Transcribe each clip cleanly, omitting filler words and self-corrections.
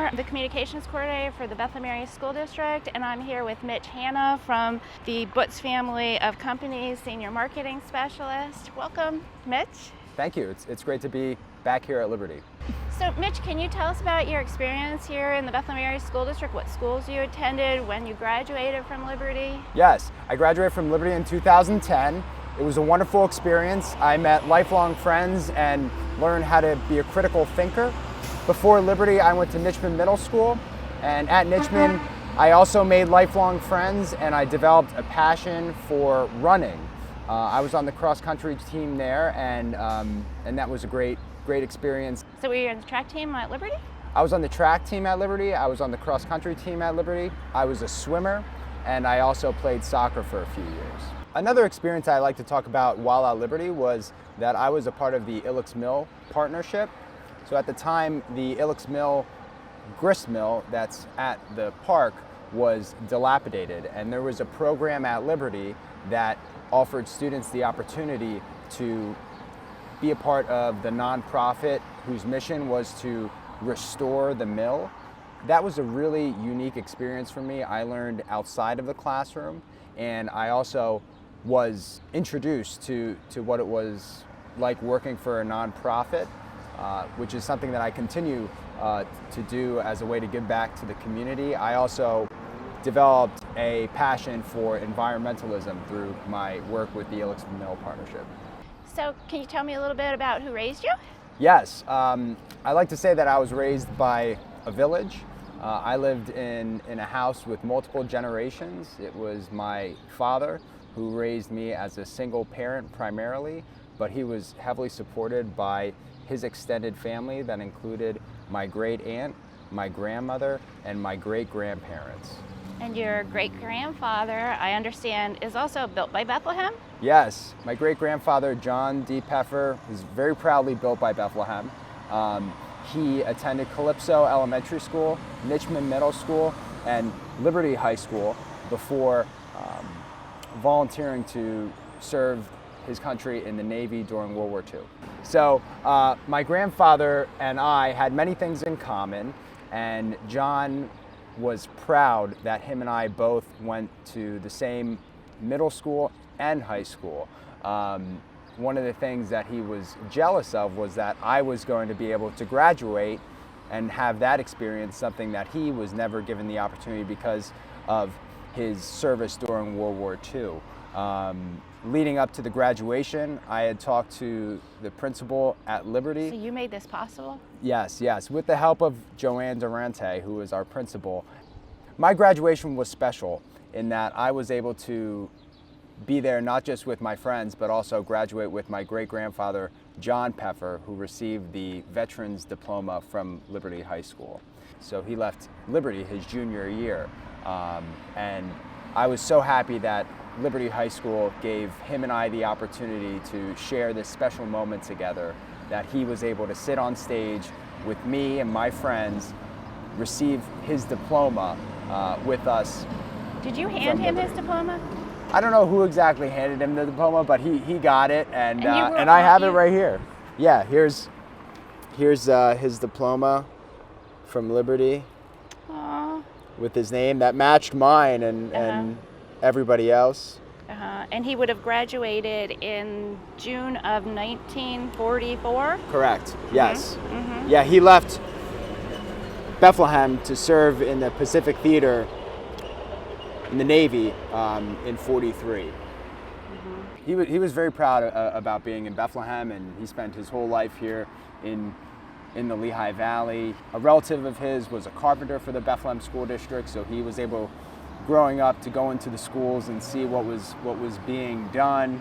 Peffer, the communications coordinator for the Bethlehem Area School District, and I'm here with Mitch Hanna from the Butts family of companies, senior marketing specialist. Welcome, Mitch. Thank you. It's great to be back here at Liberty. So, Mitch, can you tell us about your experience here in the Bethlehem Area School District, what schools you attended, when you graduated from Liberty? Yes, I graduated from Liberty in 2010. It was a wonderful experience. I met lifelong friends and learned how to be a critical thinker. Before Liberty, I went to Nitchman Middle School, and at Nitchman, I also made lifelong friends and I developed a passion for running. I was on the cross-country team there, and that was a great experience. So were you on the track team at Liberty? I was on the track team at Liberty, I was on the cross-country team at Liberty, I was a swimmer, and I also played soccer for a few years. Another experience I like to talk about while at Liberty was that I was a part of the Ilex Mill partnership. So at the time, the Ilex Mill grist mill that's at the park was dilapidated, and there was a program at Liberty that offered students the opportunity to be a part of the nonprofit whose mission was to restore the mill. That was a really unique experience for me. I learned outside of the classroom, and I also was introduced to what it was like working for a nonprofit, which is something that I continue to do as a way to give back to the community. I also developed a passion for environmentalism through my work with the Ilex Mill Partnership. So can you tell me a little bit about who raised you? Yes, I like to say that I was raised by a village. I lived in a house with multiple generations. It was my father who raised me as a single parent primarily, but he was heavily supported by his extended family that included my great aunt, my grandmother, and my great grandparents. And your great grandfather, I understand, is also built by Bethlehem? Yes, my great grandfather, John D. Peffer, is very proudly built by Bethlehem. He attended Calypso Elementary School, Nitchman Middle School, and Liberty High School before volunteering to serve his country in the Navy during World War II. So my grandfather and I had many things in common, and John was proud that him and I both went to the same middle school and high school. One of the things that he was jealous of was that I was going to be able to graduate and have that experience, something that he was never given the opportunity because of his service during World War II. Leading up to the graduation, I had talked to the principal at Liberty. So you made this possible? Yes, with the help of Joanne Durante, who is our principal. My graduation was special in that I was able to be there not just with my friends, but also graduate with my great-grandfather, John Peffer, who received the Veterans Diploma from Liberty High School. So he left Liberty his junior year, and I was so happy that Liberty High School gave him and I the opportunity to share this special moment together, that he was able to sit on stage with me and my friends, receive his diploma with us. Did you hand him his diploma? I don't know who exactly handed him the diploma, but he got it, and I have it right here. Yeah, here's his diploma from Liberty. Aww. With his name that matched mine and everybody else. And he would have graduated in June of 1944? Correct, yes. Mm-hmm. Yeah, he left Bethlehem to serve in the Pacific Theater in the Navy in '43. Mm-hmm. He was very proud about being in Bethlehem, and he spent his whole life here in the Lehigh Valley. A relative of his was a carpenter for the Bethlehem School District, so he was able, growing up, to go into the schools and see what was being done.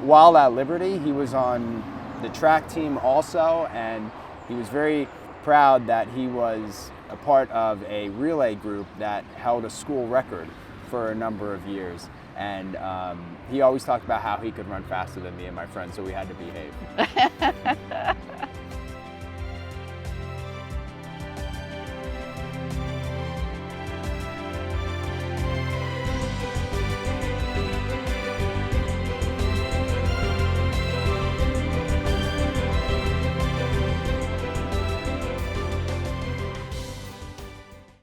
While at Liberty, he was on the track team also, and he was very proud that he was a part of a relay group that held a school record for a number of years. And he always talked about how he could run faster than me and my friends, so we had to behave.